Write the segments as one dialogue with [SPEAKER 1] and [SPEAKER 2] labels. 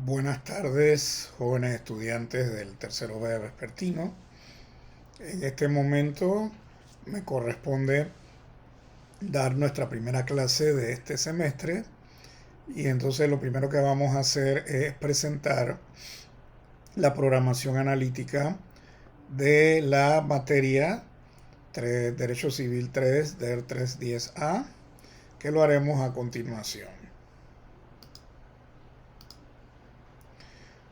[SPEAKER 1] Buenas tardes, jóvenes estudiantes del tercero B vespertino. En este momento me corresponde dar nuestra primera clase de este semestre y entonces lo primero que vamos a hacer es presentar la programación analítica de la materia Derecho Civil 3 del 310A, que lo haremos a continuación.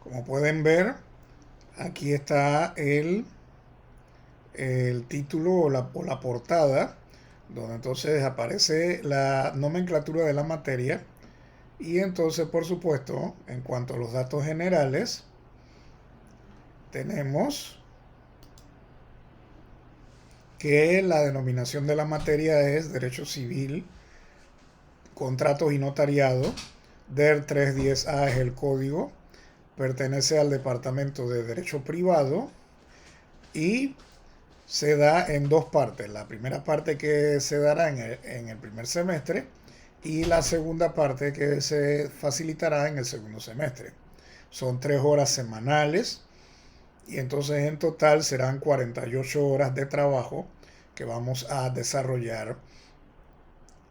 [SPEAKER 1] Como pueden ver, aquí está el título o la portada, donde entonces aparece la nomenclatura de la materia y entonces, por supuesto, en cuanto a los datos generales, tenemos que la denominación de la materia es Derecho Civil, Contratos y Notariado. DER 310A es el código, pertenece al Departamento de Derecho Privado y se da en dos partes. La primera parte que se dará en el primer semestre y la segunda parte que se facilitará en el segundo semestre. Son 3 horas semanales y entonces en total serán 48 horas de trabajo que vamos a desarrollar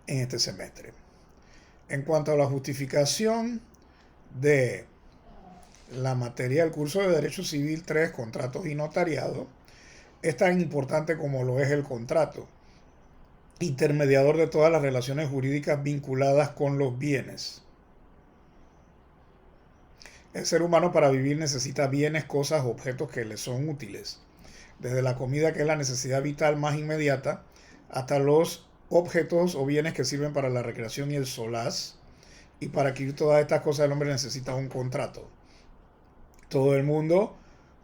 [SPEAKER 1] en este semestre. En cuanto a la justificación de la materia del curso de Derecho Civil 3, Contratos y Notariado, es tan importante como lo es el contrato, intermediador de todas las relaciones jurídicas vinculadas con los bienes. El ser humano para vivir necesita bienes, cosas, objetos que le son útiles, desde la comida, que es la necesidad vital más inmediata, hasta los objetos o bienes que sirven para la recreación y el solaz. Y para adquirir todas estas cosas el hombre necesita un contrato. Todo el mundo,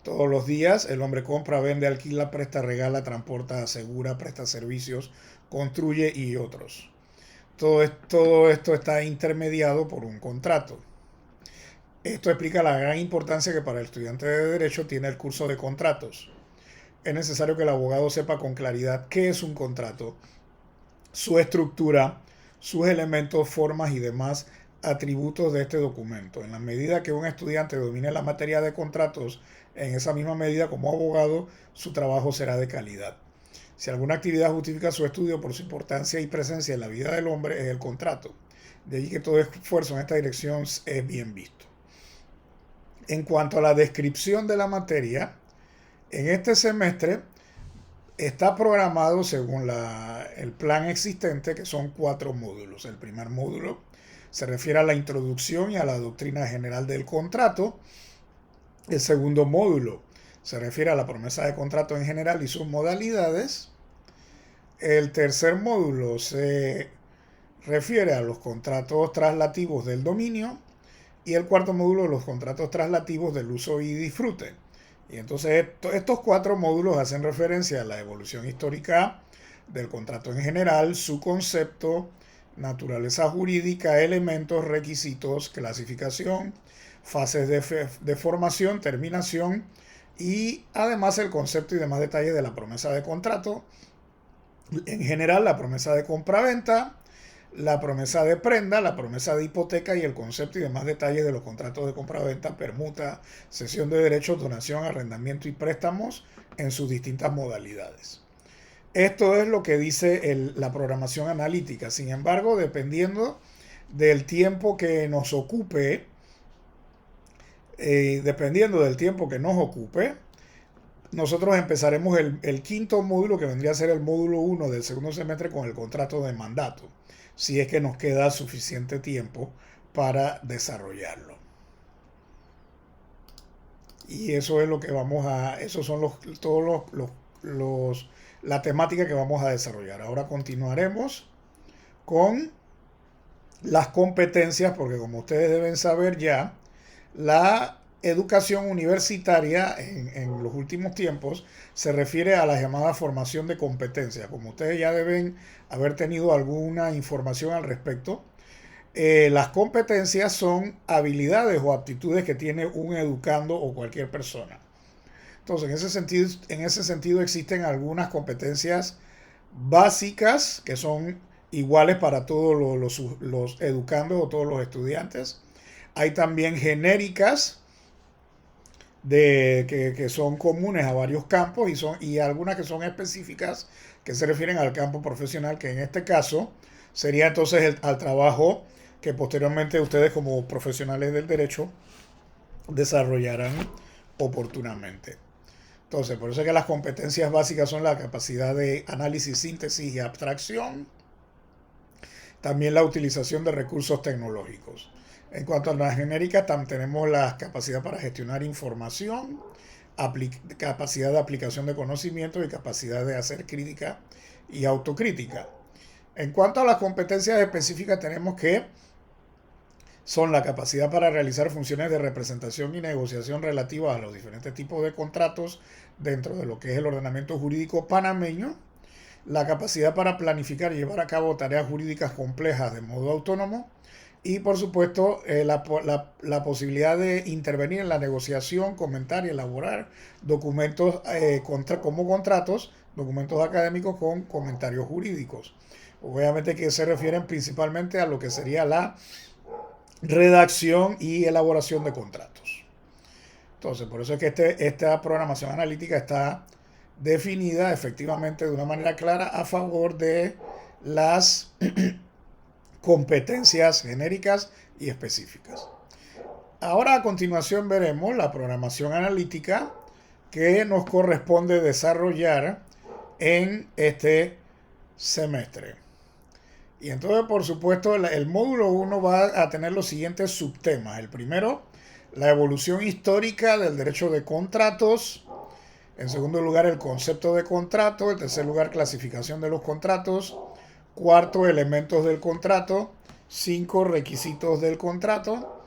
[SPEAKER 1] todos los días, el hombre compra, vende, alquila, presta, regala, transporta, asegura, presta servicios, construye y otros. Todo esto está intermediado por un contrato. Esto explica la gran importancia que para el estudiante de Derecho tiene el curso de contratos. Es necesario que el abogado sepa con claridad qué es un contrato, su estructura, sus elementos, formas y demás atributos de este documento. En la medida que un estudiante domine la materia de contratos, en esa misma medida como abogado, su trabajo será de calidad. Si alguna actividad justifica su estudio por su importancia y presencia en la vida del hombre, es el contrato. De allí que todo esfuerzo en esta dirección es bien visto. En cuanto a la descripción de la materia, en este semestre está programado según el plan existente, que son 4 módulos. El primer módulo se refiere a la introducción y a la doctrina general del contrato. El segundo módulo se refiere a la promesa de contrato en general y sus modalidades. El tercer módulo se refiere a los contratos traslativos del dominio y el cuarto módulo los contratos traslativos del uso y disfrute. Y entonces estos 4 módulos hacen referencia a la evolución histórica del contrato en general, su concepto, naturaleza jurídica, elementos, requisitos, clasificación, fases de formación, terminación y además el concepto y demás detalles de la promesa de contrato. En general, la promesa de compraventa, la promesa de prenda, la promesa de hipoteca y el concepto y demás detalles de los contratos de compraventa, permuta, cesión de derechos, donación, arrendamiento y préstamos en sus distintas modalidades. Esto es lo que dice la programación analítica. Sin embargo, dependiendo del tiempo que nos ocupe, nosotros empezaremos el quinto módulo, que vendría a ser el módulo 1 del segundo semestre, con el contrato de mandato, si es que nos queda suficiente tiempo para desarrollarlo. Y eso es lo que esos son la temática que vamos a desarrollar. Ahora continuaremos con las competencias, porque como ustedes deben saber ya, la educación universitaria en los últimos tiempos se refiere a la llamada formación de competencias. Como ustedes ya deben haber tenido alguna información al respecto, las competencias son habilidades o aptitudes que tiene un educando o cualquier persona. Entonces, en ese sentido existen algunas competencias básicas que son iguales para todos los educandos o todos los estudiantes. Hay también genéricas que son comunes a varios campos y algunas que son específicas que se refieren al campo profesional, que en este caso sería entonces al trabajo que posteriormente ustedes como profesionales del derecho desarrollarán oportunamente. Entonces, por eso es que las competencias básicas son la capacidad de análisis, síntesis y abstracción, también la utilización de recursos tecnológicos. En cuanto a las genéricas, tenemos la capacidad para gestionar información, capacidad de aplicación de conocimiento y capacidad de hacer crítica y autocrítica. En cuanto a las competencias específicas, tenemos que son la capacidad para realizar funciones de representación y negociación relativas a los diferentes tipos de contratos dentro de lo que es el ordenamiento jurídico panameño, la capacidad para planificar y llevar a cabo tareas jurídicas complejas de modo autónomo y, por supuesto, la posibilidad de intervenir en la negociación, comentar y elaborar documentos como contratos, documentos académicos con comentarios jurídicos. Obviamente que se refieren principalmente a lo que sería la redacción y elaboración de contratos. Entonces, por eso es que esta programación analítica está definida efectivamente de una manera clara a favor de las competencias genéricas y específicas. Ahora a continuación veremos la programación analítica que nos corresponde desarrollar en este semestre. Y entonces, por supuesto, el módulo 1 va a tener los siguientes subtemas. El primero, la evolución histórica del derecho de contratos. En segundo lugar, el concepto de contrato. En tercer lugar, clasificación de los contratos. Cuarto, elementos del contrato. 5, requisitos del contrato.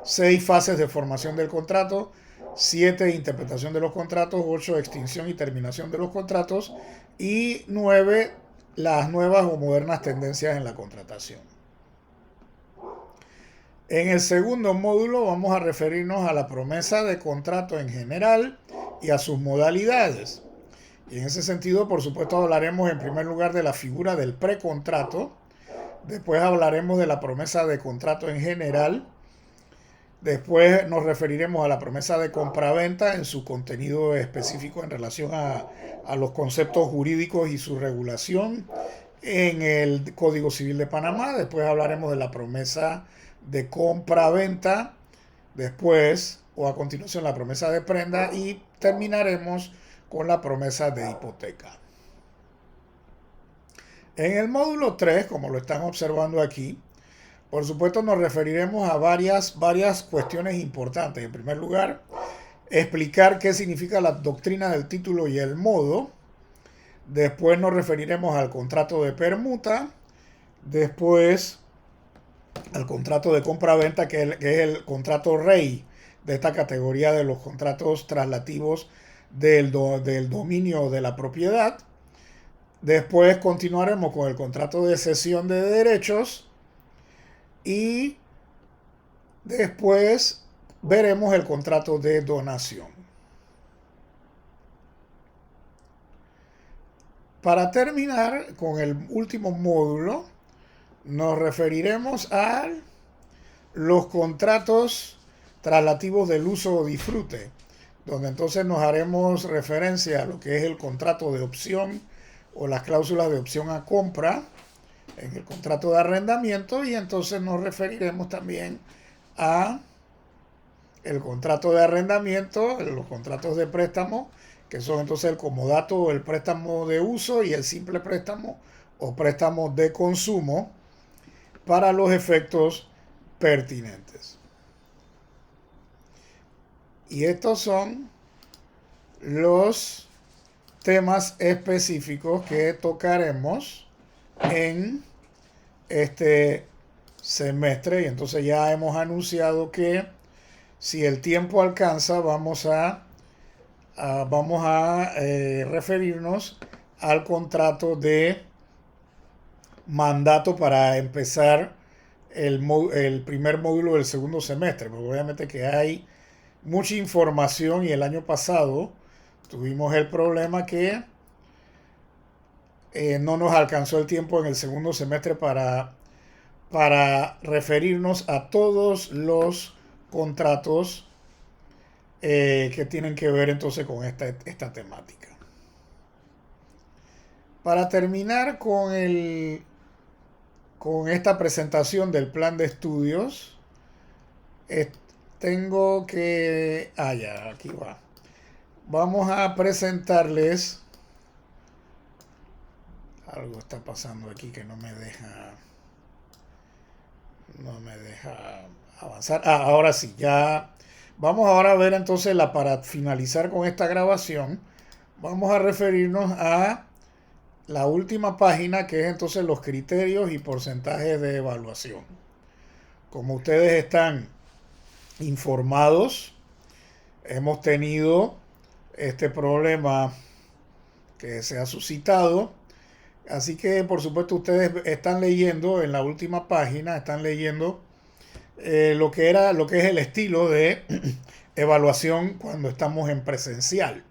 [SPEAKER 1] 6, fases de formación del contrato. 7, interpretación de los contratos. 8, extinción y terminación de los contratos. Y 9, las nuevas o modernas tendencias en la contratación. En el segundo módulo vamos a referirnos a la promesa de contrato en general y a sus modalidades. Y en ese sentido, por supuesto, hablaremos en primer lugar de la figura del precontrato. Después hablaremos de la promesa de contrato en general. Después nos referiremos a la promesa de compraventa en su contenido específico en relación a los conceptos jurídicos y su regulación en el Código Civil de Panamá. Después hablaremos de la promesa de compraventa. Después, o a continuación, la promesa de prenda. Y terminaremos con la promesa de hipoteca. En el módulo 3, como lo están observando aquí, por supuesto nos referiremos a varias cuestiones importantes. En primer lugar, explicar qué significa la doctrina del título y el modo. Después nos referiremos al contrato de permuta. Después al contrato de compra-venta, que es el contrato rey de esta categoría de los contratos traslativos del dominio de la propiedad. Después continuaremos con el contrato de cesión de derechos. Y después veremos el contrato de donación. Para terminar con el último módulo, nos referiremos a los contratos traslativos del uso o disfrute, donde entonces nos haremos referencia a lo que es el contrato de opción o las cláusulas de opción a compra en el contrato de arrendamiento, y entonces nos referiremos también a el contrato de arrendamiento, los contratos de préstamo, que son entonces el comodato o el préstamo de uso y el simple préstamo o préstamo de consumo para los efectos pertinentes. Y estos son los temas específicos que tocaremos en este semestre, y entonces ya hemos anunciado que si el tiempo alcanza vamos a referirnos al contrato de mandato para empezar el primer módulo del segundo semestre, porque obviamente que hay mucha información y el año pasado tuvimos el problema que no nos alcanzó el tiempo en el segundo semestre para para referirnos a todos los contratos que tienen que ver entonces con esta temática. Para terminar con esta presentación del plan de estudios, tengo que... ya, aquí va. Vamos a presentarles... Algo está pasando aquí que no me deja avanzar. Ahora sí, ya... Vamos ahora a ver entonces, para finalizar con esta grabación, vamos a referirnos a la última página, que es entonces los criterios y porcentajes de evaluación. Como ustedes están informados, hemos tenido este problema que se ha suscitado. Así que, por supuesto, ustedes están leyendo en la última página, están leyendo lo que es el estilo de evaluación cuando estamos en presencial.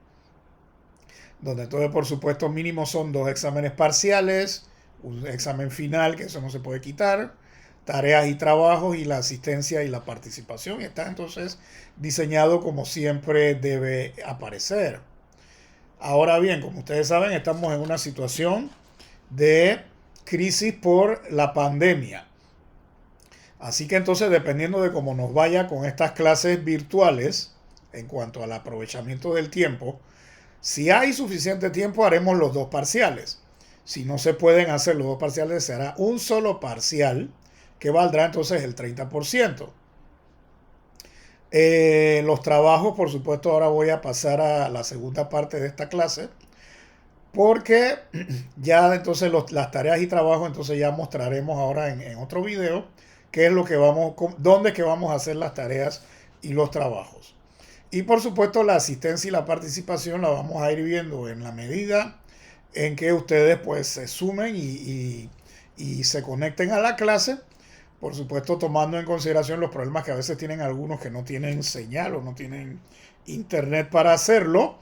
[SPEAKER 1] Donde entonces, por supuesto, mínimo son 2 exámenes parciales, un examen final, que eso no se puede quitar, tareas y trabajos, y la asistencia y la participación. Está entonces diseñado como siempre debe aparecer. Ahora bien, como ustedes saben, estamos en una situación de crisis por la pandemia. Así que entonces, dependiendo de cómo nos vaya con estas clases virtuales, en cuanto al aprovechamiento del tiempo, si hay suficiente tiempo, haremos los 2 parciales. Si no se pueden hacer los 2 parciales, se hará un solo parcial, que valdrá entonces el 30%. Los trabajos, por supuesto, ahora voy a pasar a la segunda parte de esta clase, porque ya entonces las tareas y trabajos, entonces ya mostraremos ahora en otro video qué es lo que dónde es que vamos a hacer las tareas y los trabajos. Y por supuesto, la asistencia y la participación la vamos a ir viendo en la medida en que ustedes pues se sumen y se conecten a la clase. Por supuesto, tomando en consideración los problemas que a veces tienen algunos que no tienen señal o no tienen internet para hacerlo.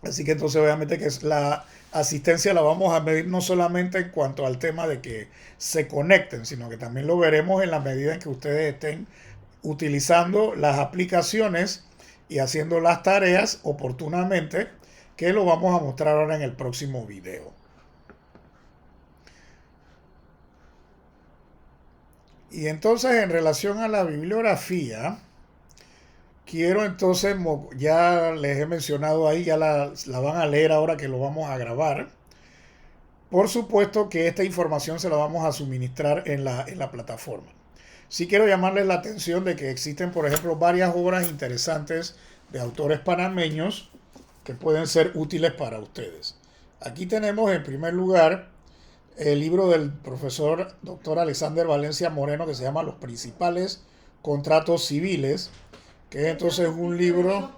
[SPEAKER 1] Así que entonces obviamente que la asistencia la vamos a medir no solamente en cuanto al tema de que se conecten, sino que también lo veremos en la medida en que ustedes estén utilizando las aplicaciones y haciendo las tareas oportunamente, que lo vamos a mostrar ahora en el próximo video. Y entonces, en relación a la bibliografía, quiero entonces, ya les he mencionado ahí, ya la van a leer ahora que lo vamos a grabar. Por supuesto que esta información se la vamos a suministrar en la plataforma. Sí quiero llamarles la atención de que existen, por ejemplo, varias obras interesantes de autores panameños que pueden ser útiles para ustedes. Aquí tenemos en primer lugar el libro del profesor Dr. Alexander Valencia Moreno, que se llama Los principales contratos civiles, que es entonces un libro.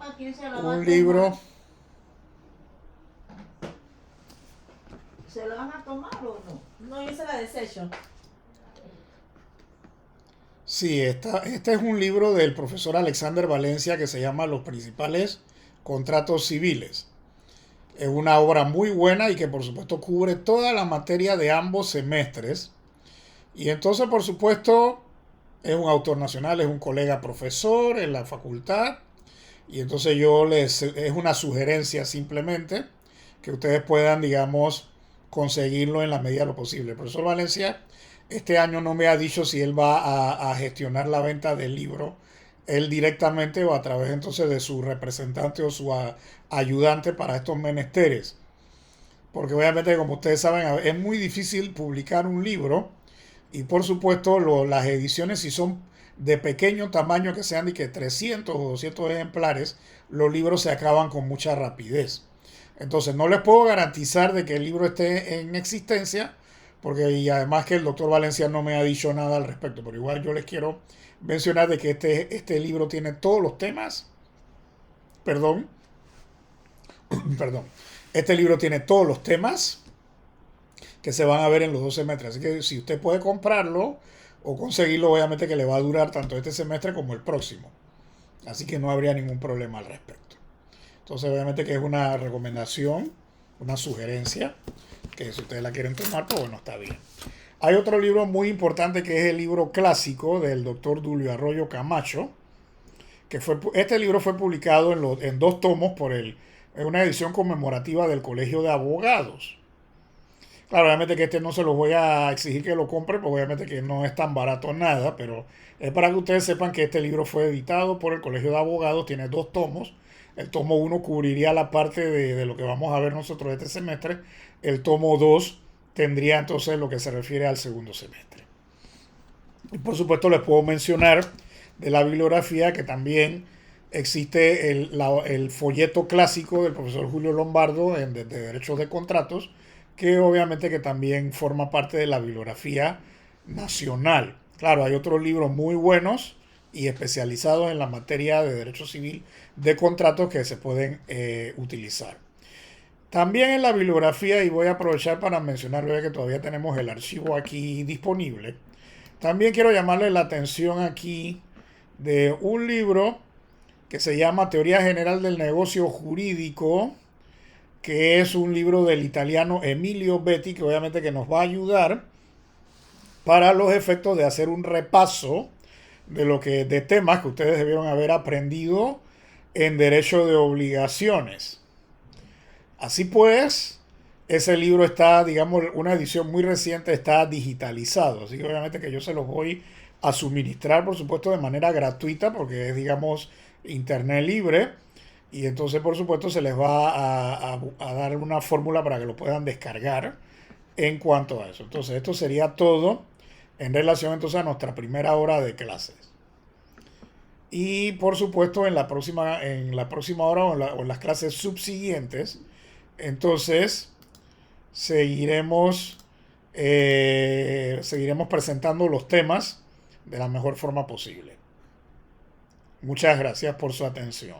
[SPEAKER 2] ¿Se lo van a tomar o no? No, yo se la desecho.
[SPEAKER 1] Sí, este es un libro del profesor Alexander Valencia que se llama Los principales contratos civiles. Es una obra muy buena y que por supuesto cubre toda la materia de ambos semestres. Y entonces, por supuesto, es un autor nacional, es un colega profesor en la facultad. Y entonces es una sugerencia simplemente que ustedes puedan, digamos, conseguirlo en la medida de lo posible. El profesor Valencia este año no me ha dicho si él va a gestionar la venta del libro él directamente o a través entonces de su representante o su ayudante para estos menesteres. Porque obviamente, como ustedes saben, es muy difícil publicar un libro y por supuesto las ediciones, si son de pequeño tamaño, que sean de que 300 o 200 ejemplares, los libros se acaban con mucha rapidez. Entonces no les puedo garantizar de que el libro esté en existencia, porque y además que el doctor Valencia no me ha dicho nada al respecto, pero igual yo les quiero mencionar de que este libro tiene todos los temas, perdón, este libro tiene todos los temas que se van a ver en los 2 semestres, así que si usted puede comprarlo o conseguirlo, obviamente que le va a durar tanto este semestre como el próximo, así que no habría ningún problema al respecto. Entonces obviamente que es una recomendación, una sugerencia, que si ustedes la quieren tomar, pues bueno, está bien. Hay otro libro muy importante que es el libro clásico del doctor Dulio Arroyo Camacho, este libro fue publicado en 2 tomos en una edición conmemorativa del Colegio de Abogados. Claro, obviamente que este no se los voy a exigir que lo compren, porque obviamente que no es tan barato nada, pero es para que ustedes sepan que este libro fue editado por el Colegio de Abogados, tiene 2 tomos. El tomo 1 cubriría la parte de lo que vamos a ver nosotros este semestre. El tomo 2 tendría entonces lo que se refiere al segundo semestre. Y por supuesto les puedo mencionar de la bibliografía que también existe el folleto clásico del profesor Julio Lombardo de Derechos de Contratos, que obviamente que también forma parte de la bibliografía nacional. Claro, hay otros libros muy buenos y especializados en la materia de derecho civil de contratos que se pueden utilizar. También en la bibliografía, y voy a aprovechar para mencionar que todavía tenemos el archivo aquí disponible, también quiero llamarle la atención aquí de un libro que se llama Teoría General del Negocio Jurídico, que es un libro del italiano Emilio Betti, que obviamente que nos va a ayudar para los efectos de hacer un repaso de temas que ustedes debieron haber aprendido en derecho de obligaciones. Así pues, ese libro está, digamos, una edición muy reciente, está digitalizado. Así que obviamente que yo se los voy a suministrar, por supuesto, de manera gratuita, porque es, digamos, internet libre. Y entonces, por supuesto, se les va a dar una fórmula para que lo puedan descargar en cuanto a eso. Entonces, esto sería todo en relación entonces a nuestra primera hora de clases. Y por supuesto, en la próxima hora o en las clases subsiguientes, entonces seguiremos presentando los temas de la mejor forma posible. Muchas gracias por su atención.